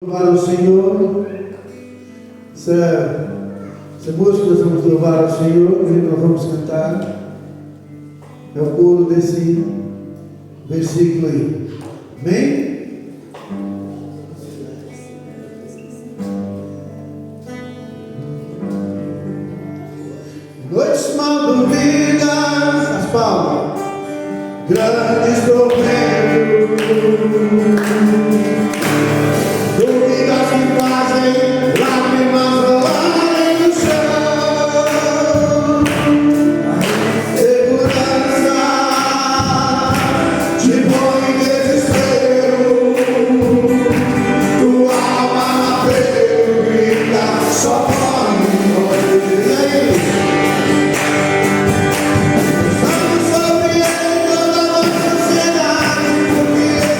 Louvar ao Senhor. Essa música nós vamos louvar ao Senhor, que nós vamos cantar. É o coro desse versículo aí. Amém? Noites mal dormidas, as palmas, grandes tormentos. Dúvidas que fazem lágrimas rolarem no chão. Segurança te põe em desespero. Tua alma bateu, grita, só pode morrer. E aí? Estamos sobre ele toda a nossa ansiedade, porque ele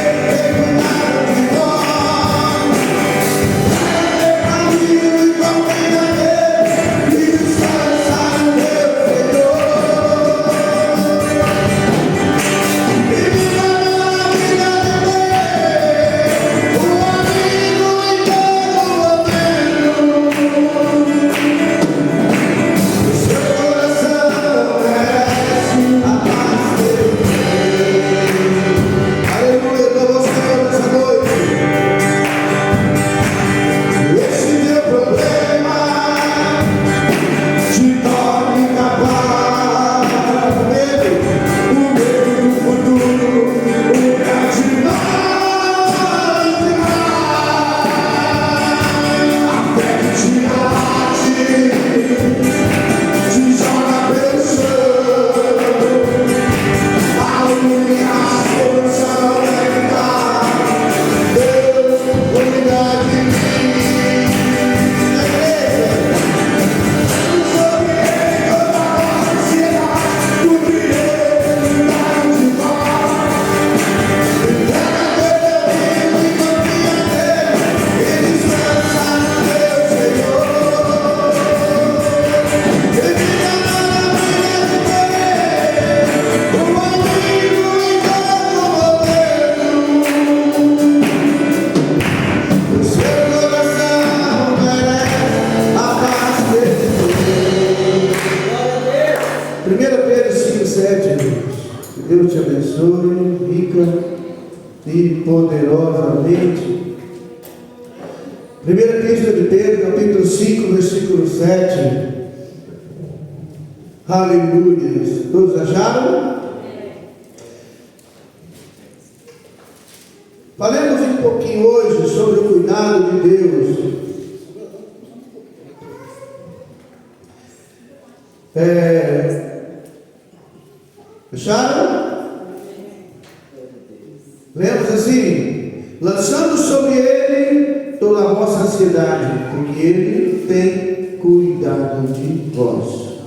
cuidado de nós. Deus te abençoe, rica e poderosamente. Primeira Epístola de Pedro, capítulo 5, versículo 7. Aleluia. Todos acharam? Falemos um pouquinho hoje sobre o cuidado de Deus. Acharam? Lemos assim: lançando sobre ele toda a vossa ansiedade, porque ele tem cuidado de vós.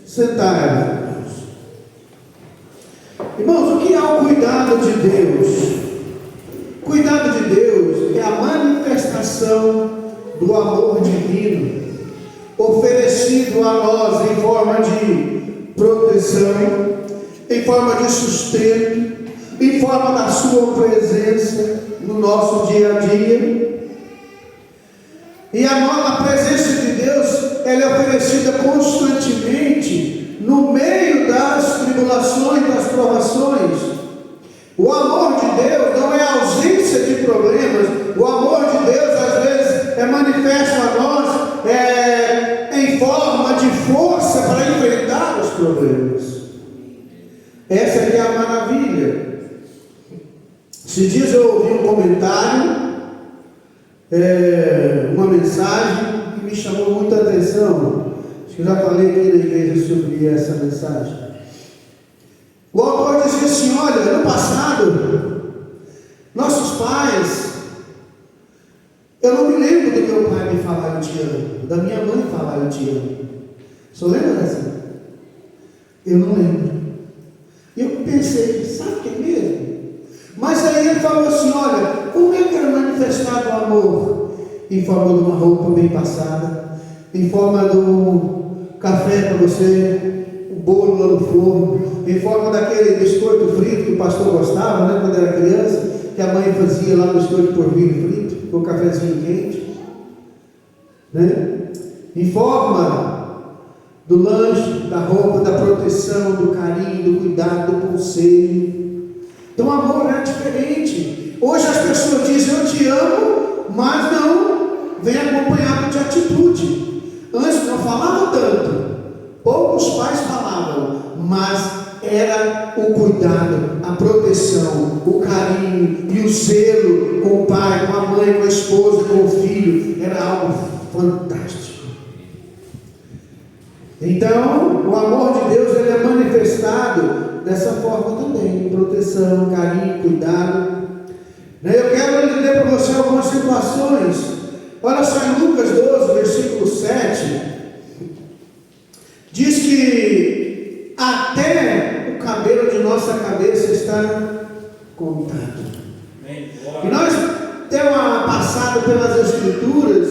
Sentai-vos. Irmãos, o que é o cuidado de Deus? Cuidado de Deus é a manifestação do amor divino oferecido a nós em forma de proteção, em forma de sustento, em forma da sua presença no nosso dia a dia. E a presença de Deus, ela é oferecida constantemente no meio das tribulações, das provações. O amor de Deus não é ausência de problemas. O amor de Deus às vezes é manifesto a nós em forma de força para enfrentar os problemas. Essa aqui é a maravilha. Esses dias eu ouvi um comentário, uma mensagem que me chamou muita atenção. Acho que eu já falei aqui na igreja sobre essa mensagem. O autor dizia assim: olha, no passado, nossos pais, eu não me lembro do meu pai me falar eu te amo, da minha mãe falar eu te amo. Só lembra dessa? Eu não lembro. E eu pensei, sabe o que é mesmo? Mas aí ele falou assim: olha, como é que era manifestado o amor? Em forma de uma roupa bem passada, em forma do café para você, o bolo lá no forno, em forma daquele biscoito frito que o pastor gostava, né, quando era criança, que a mãe fazia lá biscoito de porvilho frito. com o cafezinho quente, né? Informa do lanche, da roupa, da proteção, do carinho, do cuidado, do conselho. Então o amor é diferente. Hoje as pessoas dizem eu te amo, mas não vem acompanhado de atitude. Antes não falava tanto, poucos pais falavam, mas era o cuidado, a proteção, o carinho e o zelo com o pai, com a mãe, com a esposa, com o filho. Era algo fantástico. Então, o amor de Deus ele é manifestado dessa forma também, proteção, carinho, cuidado. Eu quero ler para você algumas situações. Olha só em Lucas 12, versículo 7, diz que até o cabelo de nossa cabeça está contado. E nós temos uma passada pelas Escrituras,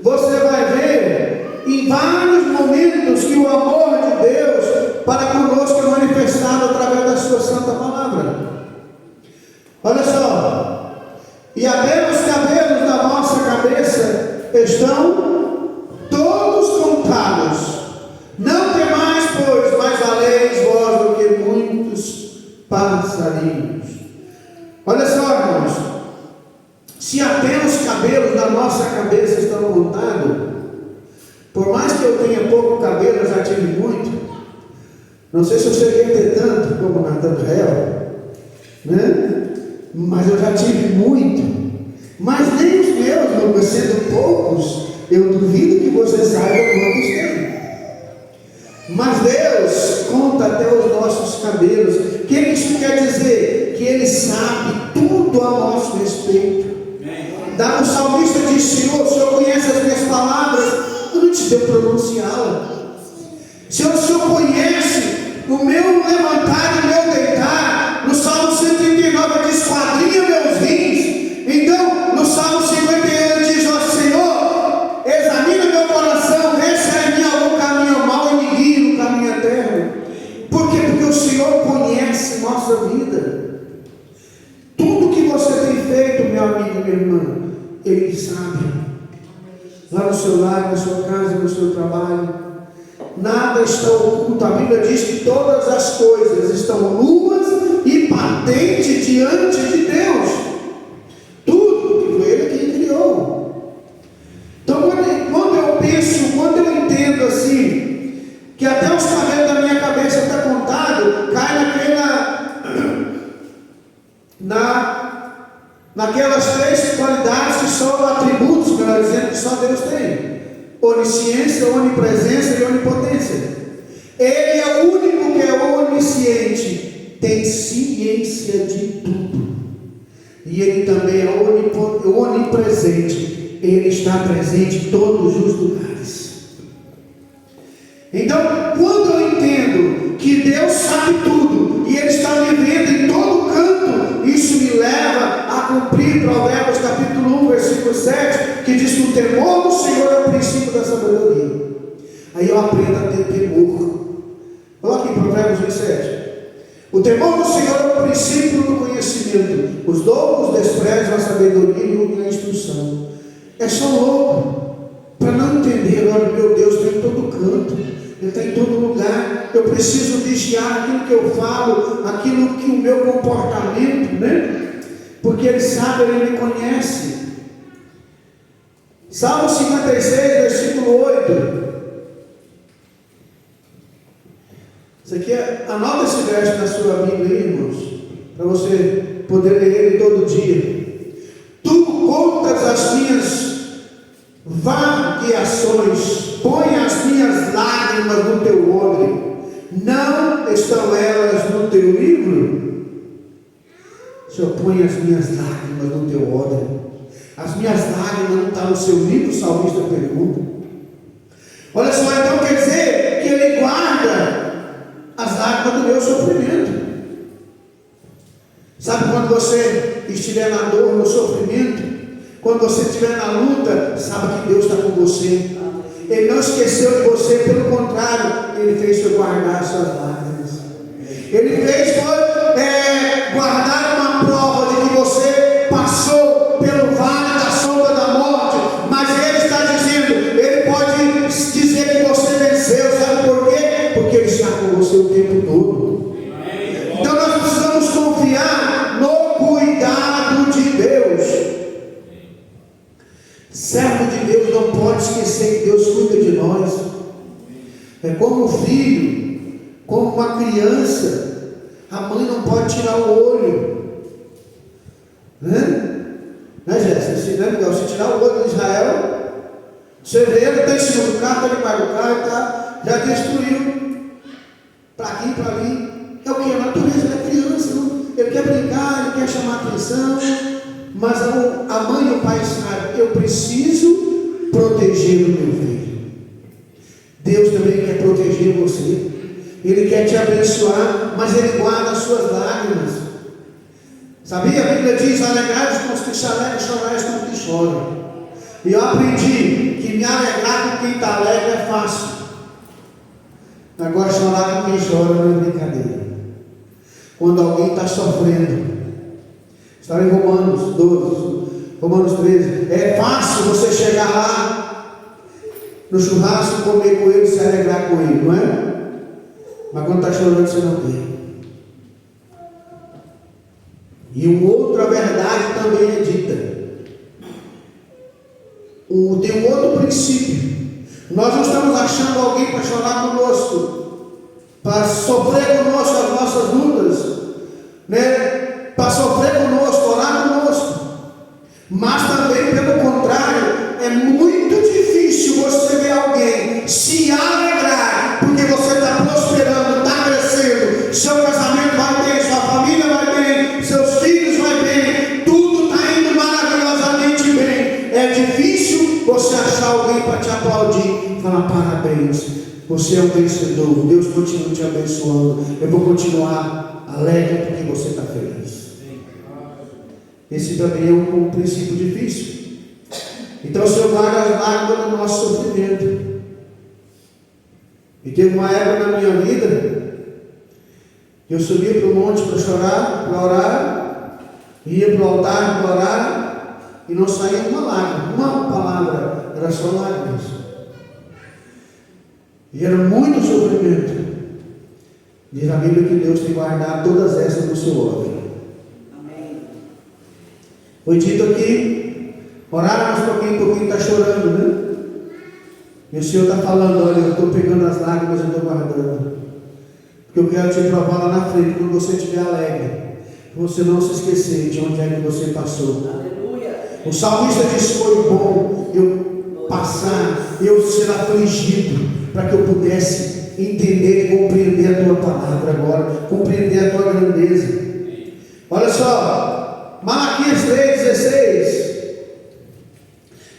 você vai ver em vários momentos que o amor de Deus para conosco é manifestado através da sua santa palavra. Olha só, e até os cabelos da nossa cabeça estão todos contados. Não temais, pois, mais valeis vós do que muitos passarinhos. Olha só, irmãos, se até os cabelos da nossa cabeça estão contados, por mais que eu tenha pouco cabelo, eu já tive muito. Não sei se eu cheguei a ter tanto como Natanael, né? Mas eu já tive muito. Mas nem os meus, não sendo poucos, eu duvido que você saiba quantos tem. Mas Deus conta até os nossos cabelos. O que isso quer dizer? Que Ele sabe tudo a nosso respeito. O salmista diz: Senhor, o Senhor conhece as minhas palavras antes de eu pronunciá-la. Senhor, o Senhor conhece o meu levantar e o meu deitar. No Salmo 139 diz: esquadrinha meus rins. Então, no Salmo 51 diz: ó Senhor, examina meu coração, vê se há em mim algum caminho mau e me guie no caminho eterno. Por quê? Porque o Senhor conhece nossa vida. Tudo que você tem feito, meu amigo e minha irmã, Ele sabe. Lá no seu lar, na sua casa, no seu trabalho, nada está oculto. A Bíblia diz que todas as coisas estão nuas e patentes diante de Deus. Tudo, que foi Ele quem criou. Então, quando eu penso, quando eu entendo assim, que até os cabelos da minha cabeça está contado, cai naquelas três qualidades que são atributos, melhor dizendo, que só Deus tem: onisciência, onipresença e onipotência. Ele é o único que é onisciente, tem ciência de tudo, e Ele também é onipresente, Ele está presente em todos os lugares. Então, quando eu entendo que Deus sabe tudo e Ele está me vendo em todo canto, isso me leva a cumprir Provérbios capítulo 1, versículo 7, que diz que o temor do Senhor é o princípio da sabedoria. Aí eu aprendo a ter temor. Olha aqui Provérbios 27. O temor do Senhor é o princípio do conhecimento. Os loucos desprezam a sabedoria e a instrução. É só louco para não entender. Olha, meu Deus está em todo canto, Ele está em todo lugar. Eu preciso vigiar aquilo que eu falo, aquilo que o meu comportamento, né? Porque Ele sabe, Ele me conhece. Salmo 56, versículo 8. Isso aqui anota esse verso na sua Bíblia, irmãos, para você poder ler ele todo dia. Tu contas as minhas vagueações, põe as minhas lágrimas no teu odre. Não estão elas no teu livro? Senhor, põe as minhas lágrimas no teu odre. As minhas lágrimas não estão no seu livro? O salmista pergunta. Olha só, então quer dizer que Ele guarda as lágrimas do meu sofrimento. Sabe quando você estiver na dor, no sofrimento, quando você estiver na luta, sabe que Deus está com você. Ele não esqueceu de você, pelo contrário, Ele fez você guardar as suas lágrimas. Ele fez guardar uma prova de que você passou pelo vale da sombra Servo de Deus não pode esquecer que Deus cuida de nós. É como um filho, como uma criança. A mãe não pode tirar o olho. Né, Jéssica? Não é legal? Se tirar o olho de Israel, você vê, ele está em cima do carro, está debaixo do carro, já destruiu. Para aqui, para ali. É o que? A natureza da criança. Não? Ele quer brincar, ele quer chamar atenção. Mas a mãe e o pai sabem, eu preciso proteger o meu filho. Deus também quer proteger você. Ele quer te abençoar, mas Ele guarda as suas lágrimas. Sabia? A Bíblia diz, alegrai-vos com os que se alegram, chorai com os que choram. E eu aprendi que me alegrar com quem está alegre é fácil. Agora chorar com quem chora não é brincadeira. Quando alguém está sofrendo, está em Romanos 12, Romanos 13. É fácil você chegar lá no churrasco, comer com ele, se alegrar com ele, não é? Mas quando está chorando, você não tem. E uma outra verdade também é dita. Tem um outro princípio. Nós não estamos achando alguém para chorar conosco, para sofrer conosco as nossas lutas, né? Para sofrer conosco, orar conosco. Mas também, pelo contrário, é muito difícil você ver alguém se alegrar, porque você está prosperando, está crescendo, seu casamento vai bem, sua família vai bem, seus filhos vai bem, tudo está indo maravilhosamente bem. É difícil você achar alguém para te aplaudir e falar parabéns, você é um vencedor, Deus continua te abençoando, eu vou continuar alegre porque você está feliz. Esse também é um princípio difícil. Então o Senhor guarda as lágrimas do nosso sofrimento. E teve uma época na minha vida que eu subia para o monte para chorar, para orar, ia para o altar para orar, e não saía uma lágrima, uma palavra, era só lágrimas. E era muito sofrimento. Diz a Bíblia que Deus tem guardado todas essas no seu óbvio. Foi dito aqui, orarmos por quem está chorando, né? E o Senhor está falando, olha, eu estou pegando as lágrimas e estou guardando. Porque eu quero te provar lá na frente, quando você estiver alegre, para você não se esquecer de onde é que você passou. Aleluia. O salmista disse, foi bom eu passar, eu ser afligido, para que eu pudesse entender e compreender a tua palavra agora, compreender a tua grandeza. Olha só, Malaquias 3,16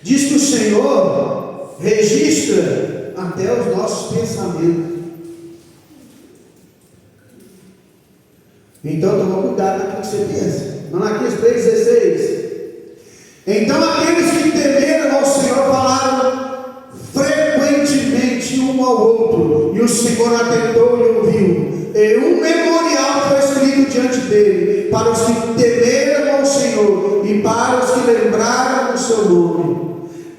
diz que o Senhor registra até os nossos pensamentos. Então toma cuidado com o que você pensa. Malaquias 3,16. Então aqueles que temeram ao Senhor falaram frequentemente um ao outro, e o Senhor atentou e ouviu. E um memorial foi escrito diante dele, para os que temeram ao Senhor e para os que lembraram do seu nome.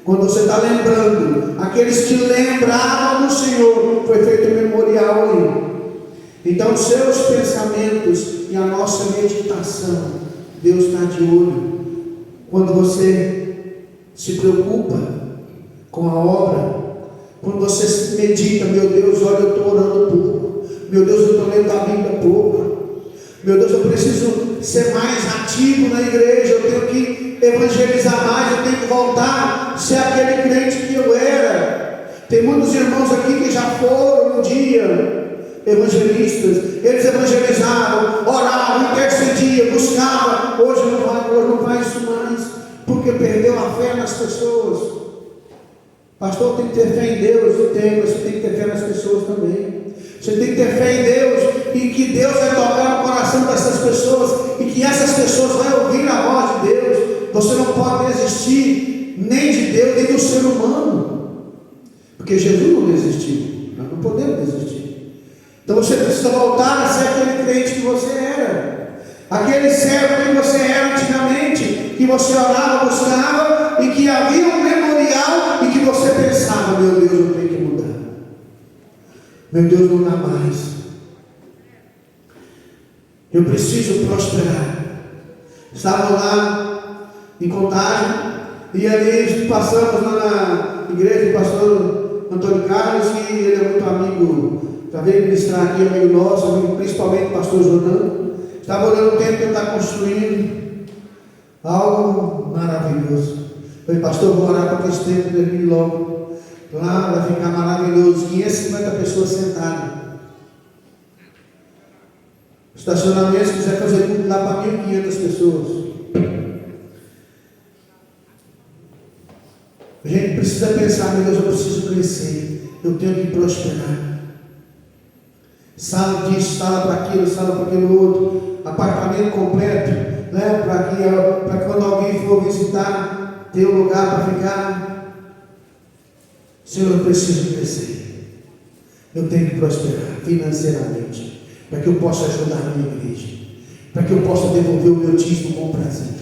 Quando você está lembrando, aqueles que lembraram do Senhor, foi feito um memorial ali. Então, seus pensamentos e a nossa meditação, Deus está de olho. Quando você se preocupa com a obra, quando você medita, meu Deus, olha, eu estou orando pouco. Meu Deus, eu estou lendo a Bíblia pouco. Meu Deus, eu preciso ser mais ativo na igreja. Eu tenho que evangelizar mais. Eu tenho que voltar a ser aquele crente que eu era. Tem muitos irmãos aqui que já foram um dia evangelistas. Eles evangelizaram, oravam, intercediam, buscavam. Hoje não faz isso mais, porque perdeu a fé nas pessoas. Pastor, tem que ter fé em Deus. Tem, mas você tem que ter fé nas pessoas também. Você tem que ter fé em Deus, e que Deus vai tocar o coração dessas pessoas, e que essas pessoas vão ouvir a voz de Deus. Você não pode desistir nem de Deus, nem do ser humano, porque Jesus não desistiu. Nós não podemos desistir. Então você precisa voltar a ser aquele crente que você era, aquele servo que você era antigamente, que você orava, buscava, e que havia um memorial, e que você pensava, meu Deus, eu tenho que mudar. Meu Deus, não dá mais. Eu preciso prosperar. Estavam lá em Contagem, E ali passamos lá na igreja do pastor Antônio Carlos, que ele é muito amigo, já veio ministrar aqui, amigo nosso, amigo, principalmente o pastor Jordão. Estava olhando o tempo que ele está construindo algo maravilhoso. Falei, pastor, vou orar para que esse tempo termine logo. Lá vai ficar maravilhoso, 550 pessoas sentadas. Estacionamento, se quiser fazer tudo lá para 1.500 pessoas. A gente precisa pensar, meu Deus, eu preciso crescer, eu tenho que prosperar. Sala disso, sala para aquilo, sala para aquilo outro, apartamento completo, né? Para quando alguém for visitar, ter um lugar para ficar. Senhor, eu preciso crescer, eu tenho que prosperar financeiramente, para que eu possa ajudar a minha igreja, para que eu possa devolver o meu dízimo com prazer,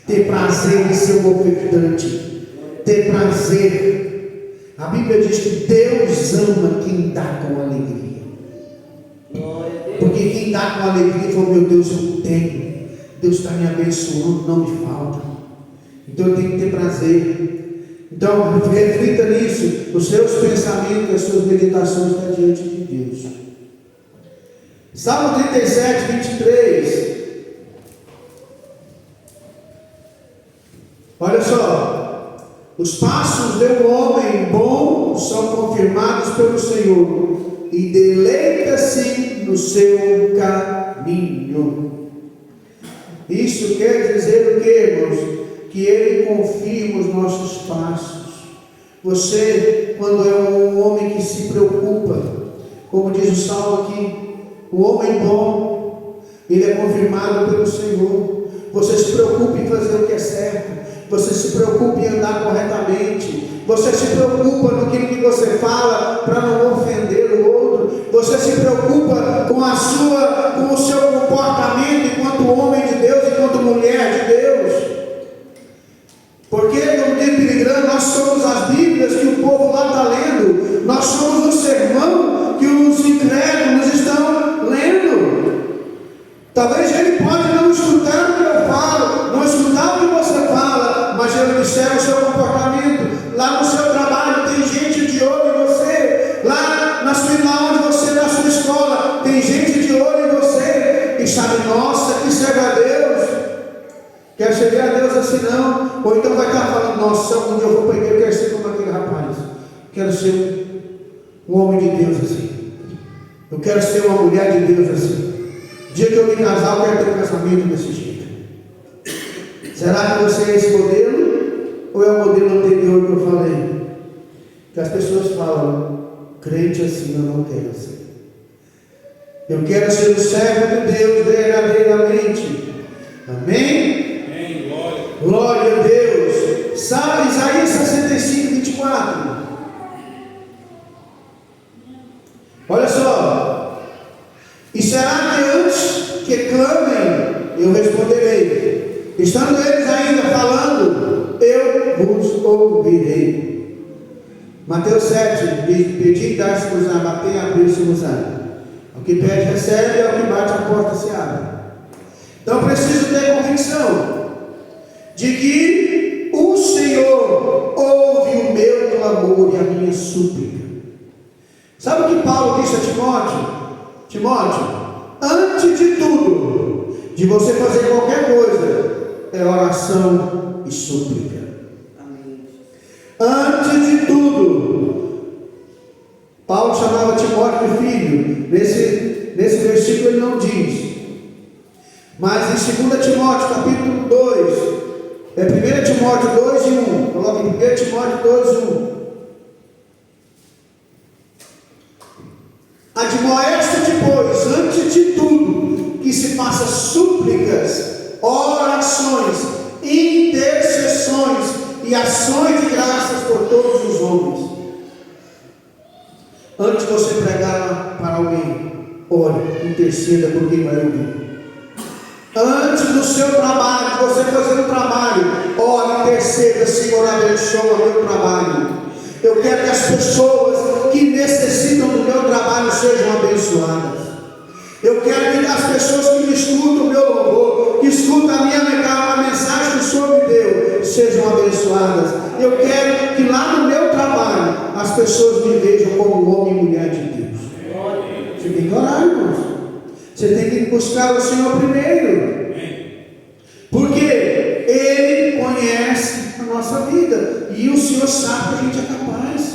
ter prazer em ser um ofertante, ter prazer. A Bíblia diz que Deus ama quem dá com alegria. Porque quem dá com alegria fala, meu Deus, eu tenho, Deus está me abençoando, não me falta. Então eu tenho que ter prazer. Então reflita nisso, os seus pensamentos, as suas meditações estão diante de Deus. Salmo 37, 23. Olha só, os passos de um homem bom são confirmados pelo Senhor, e deleita-se no seu caminho. Isso quer dizer o que, irmãos? Que Ele confirma os nossos passos. Você, quando é um homem que se preocupa, como diz o Salmo aqui, o homem bom, ele é confirmado pelo Senhor. Você se preocupa em fazer o que é certo, você se preocupa em andar corretamente, você se preocupa no que você fala para não ofender o outro, você se preocupa com o seu comportamento enquanto homem de Deus, enquanto mulher de Deus. Porque no tempo miligrando nós somos as Bíblias que o povo lá está lendo, nós somos o sermão que os incrédulos estão lendo. Talvez ele pode não escutar o que eu falo, não escutar o que você fala, mas ele observa o seu comportamento. Lá no seu trabalho tem gente de olho em você, lá onde você, na sua escola, tem gente de olho em você, e sabe, nossa, que serve a Deus. Quer servir a Deus assim não? Ou então vai estar falando, nossa, algum dia eu vou para a igreja, eu quero ser como aquele rapaz, quero ser um homem de Deus assim, eu quero ser uma mulher de Deus assim. O dia que eu me casar, eu quero ter um casamento desse jeito. Será que você é esse modelo? Ou é o modelo anterior que eu falei? Que as pessoas falam, crente assim, eu não quero ser. Eu quero ser o servo de Deus verdadeiramente. Amém? Amém, glória. Glória a Deus. Sabe, Isaías 65, 24. Olha só. E será que antes que clamem, eu responderei? Estando eles ainda falando, eu vos ouvirei. Mateus 7, pedi, dar-se-vos-á, bater, abrir-se-vos-á. O que pede, recebe, é o que bate, a porta se abre. Então preciso ter convicção de que o Senhor ouve o meu clamor e a minha súplica. Sabe o que Paulo disse a Timóteo? Timóteo, antes de tudo, de você fazer qualquer coisa, é oração e súplica. Amém. Antes de tudo, Paulo chamava Timóteo de filho. Nesse versículo ele não diz, mas em 2 Timóteo capítulo 2, é 1 Timóteo 2 e 1, coloca em 1 Timóteo 2 e 1. Admoeste-te, pois, antes de tudo, que se faça súplicas, orações, intercessões e ações de graças por todos os homens. Antes de você pregar para alguém, ore, interceda por quem vai ouvir. Antes do seu trabalho, de você fazer um trabalho, ore, interceda, Senhor, abençoa meu trabalho. Eu quero que as pessoas que necessitam do meu trabalho sejam abençoadas. Eu quero que as pessoas que me escutam o meu louvor, que escutam a mensagem que o Senhor me deu, sejam abençoadas. Eu quero que lá no meu trabalho as pessoas me vejam como homem e mulher de Deus. Você tem que orar, irmãos. Você tem que buscar o Senhor primeiro. Porque Ele conhece a nossa vida. E o Senhor sabe que a gente é capaz.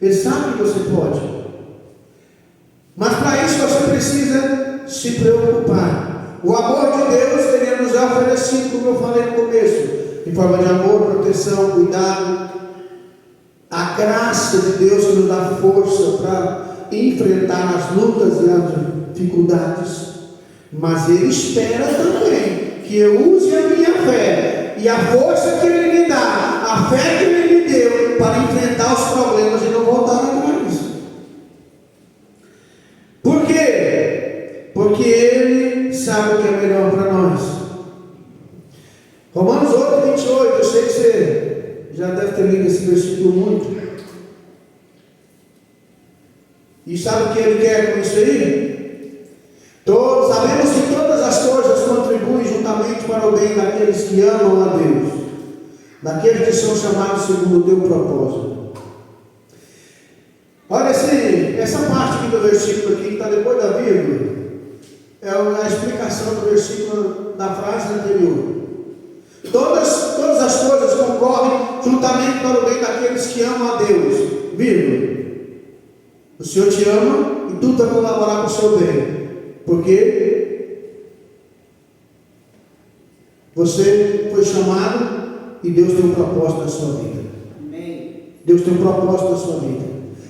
Ele sabe que você pode. Mas para isso você precisa se preocupar. O amor de Deus, Ele nos é oferecido, como eu falei no começo, em forma de amor, proteção, cuidado. A graça de Deus que nos dá força para enfrentar as lutas e as dificuldades. Mas Ele espera também que eu use a minha fé e a força que Ele me dá, a fé que Ele me deu, para enfrentar os problemas e não voltar atrás. Por quê? Porque Ele sabe o que é melhor para nós. Romanos 8, 28, eu sei que você já deve ter lido esse versículo muito. E sabe o que Ele quer com isso aí? Sabemos que todas as coisas contribuem juntamente para o bem daqueles que amam a Deus, daqueles que são chamados segundo o teu propósito. Olha essa parte aqui do versículo aqui, que está depois da vírgula, é a explicação do versículo da frase anterior. Todas as coisas concorrem juntamente para o bem daqueles que amam a Deus, vírgula. O Senhor te ama e tudo vai colaborar para o seu bem. Porque você foi chamado e Deus tem um propósito na sua vida. Amém. Deus tem um propósito na sua vida.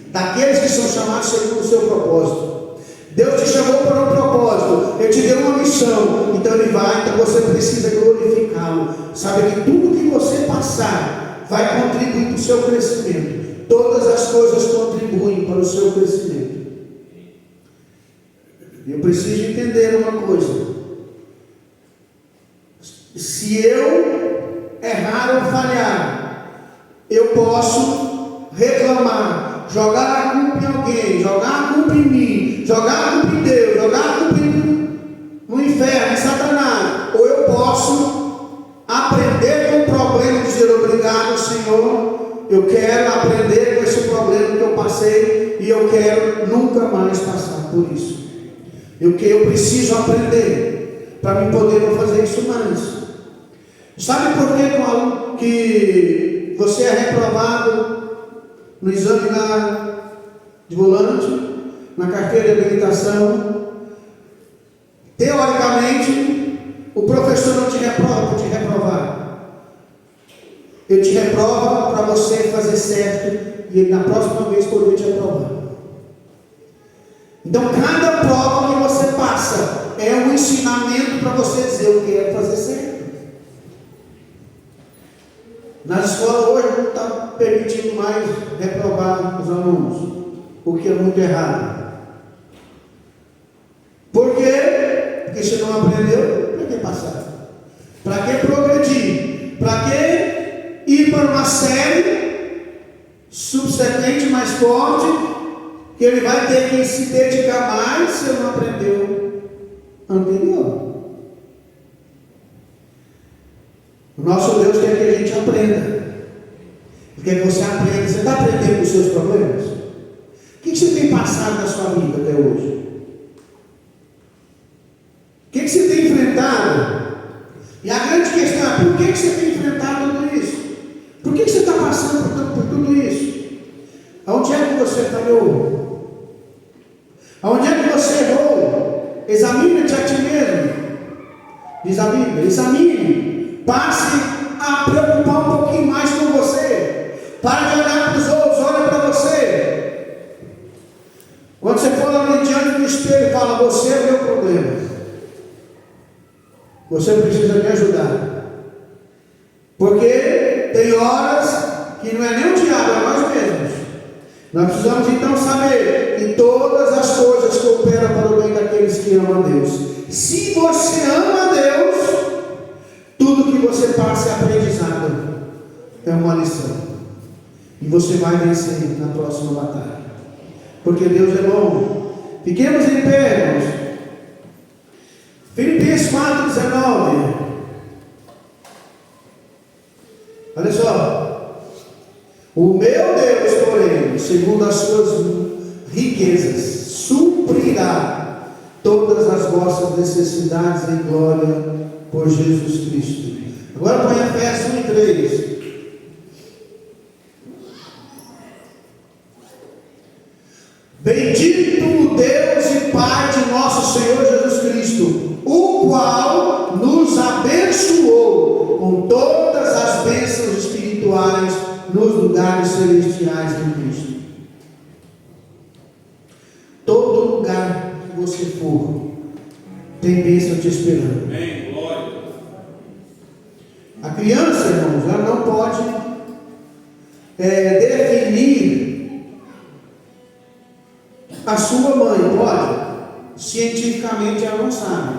Daqueles que são chamados segundo o seu propósito. Deus te chamou para um propósito. Ele te deu uma missão. Então Ele vai, então você precisa glorificá-lo. Sabe que tudo que você passar vai contribuir para o seu crescimento. Todas as coisas contribuem para o seu crescimento. Eu preciso entender uma coisa. Se eu errar ou falhar, eu posso reclamar, jogar a culpa em alguém, jogar a culpa em mim, jogar a culpa em Deus, jogar a culpa no inferno, em Satanás. Ou eu posso aprender com o problema e dizer: obrigado, Senhor, eu quero aprender com esse problema que eu passei e eu quero nunca mais passar por isso. Eu preciso aprender para me poder não fazer isso mais. Sabe por que você é reprovado no exame de volante, na carteira de habilitação? Teoricamente, o professor não te reprova para te reprovar. Ele te reprova para você fazer certo e ele na próxima vez poder te aprovar. Então, cada prova que você passa é um ensinamento para você dizer: eu quero fazer certo. Nas escolas hoje não está permitindo mais reprovar os alunos, o que é muito errado. Por quê? Porque você não aprendeu, para que passar? Para que progredir? Para que ir para uma série subsequente mais forte? Que ele vai ter que se dedicar mais se ele não aprendeu anterior. O nosso Deus quer que a gente aprenda. Ele quer que você aprenda. Você está aprendendo com os seus problemas? O que você tem passado na sua vida até hoje? O que você tem enfrentado? E a grande questão é: por que você tem enfrentado tudo isso? Por que você está passando por tudo isso? Aonde é que você falhou? Aonde é que você errou? Examine-te a ti mesmo. Diz a Bíblia: examine. Passe a preocupar um pouquinho mais com você. Para de olhar para os outros, olha para você. Quando você for lá diante do espelho, fala: você é o meu problema. Você precisa me ajudar. Porque tem horas que não é nem o diabo, é nós mesmos. Nós precisamos então saber que todas as coisas cooperam para o bem daqueles que amam a Deus. Se você ama a Deus, tudo que você passa é aprendizado, é uma lição. E você vai vencer na próxima batalha. Porque Deus é bom. Fiquemos em pé, irmãos. Filipenses 4:19. só. O meu Deus, porém, segundo as suas riquezas, suprirá todas as vossas necessidades em glória por Jesus Cristo. Agora põe Efésios 1 e 3. Bendito o Deus e Pai de nosso Senhor Jesus Cristo, o qual nos abençoou com todas as bênçãos espirituais nos lugares celestiais em Cristo. Todo lugar que você for, tem bênção te esperando. Amém, glória. A criança, irmãos, ela não pode definir a sua mãe, pode? Cientificamente ela não sabe.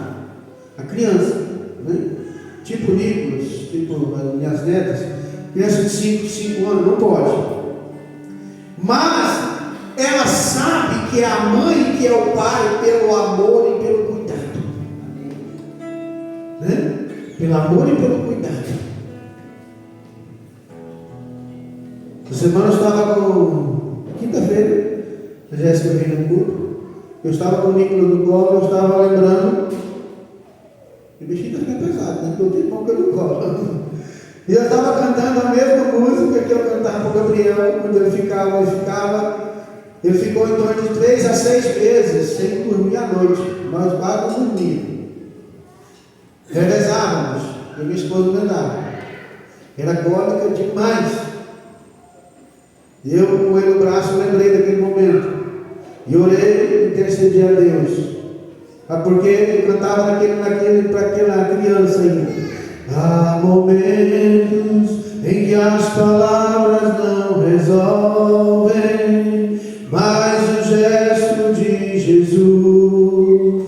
A criança, né? Tipo Nicolas, tipo as minhas netas, criança de 5 anos, não pode. Mas ela sabe que é a mãe que é o pai pelo amor e pelo cuidado. Né? Pelo amor e pelo cuidado. Essa semana eu estava com quinta-feira, a Jéssica veio no culto. Eu estava com o Nicolas no colo, eu estava lembrando. E o bichinho está ficando pesado, né? Porque eu tenho pão que eu não colo. E eu estava cantando a mesma música que eu cantava para o Gabriel, quando ele ficou em torno de 3 a 6 meses sem dormir à noite. Nós quase não dormíamos. Revezávamos, e minha esposa não andava. Era cólica demais. Eu, com ele no braço, lembrei daquele momento. E orei e intercedi a Deus. Porque ele cantava para aquela criança ainda. Há momentos em que as palavras não resolvem, mas o gesto de Jesus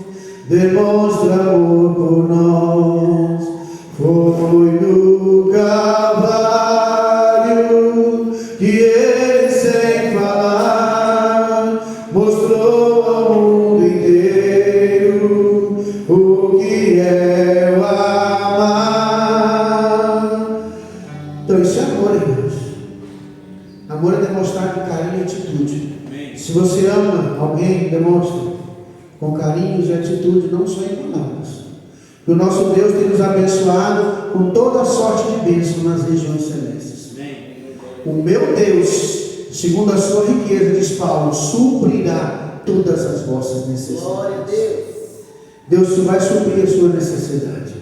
demonstra amor por nós. Foi no Calvário que ele, sem falar, mostrou ao mundo inteiro o que é o amar. Então isso é amor, irmãos. Amor é demonstrar com carinho e atitude. Se você ama alguém, demonstra com carinhos e atitude, não só em palavras. E o nosso Deus tem nos abençoado com toda a sorte de bênção nas regiões celestes. O meu Deus, segundo a sua riqueza, diz Paulo, suprirá todas as vossas necessidades. Glória a Deus. Deus vai suprir a sua necessidade.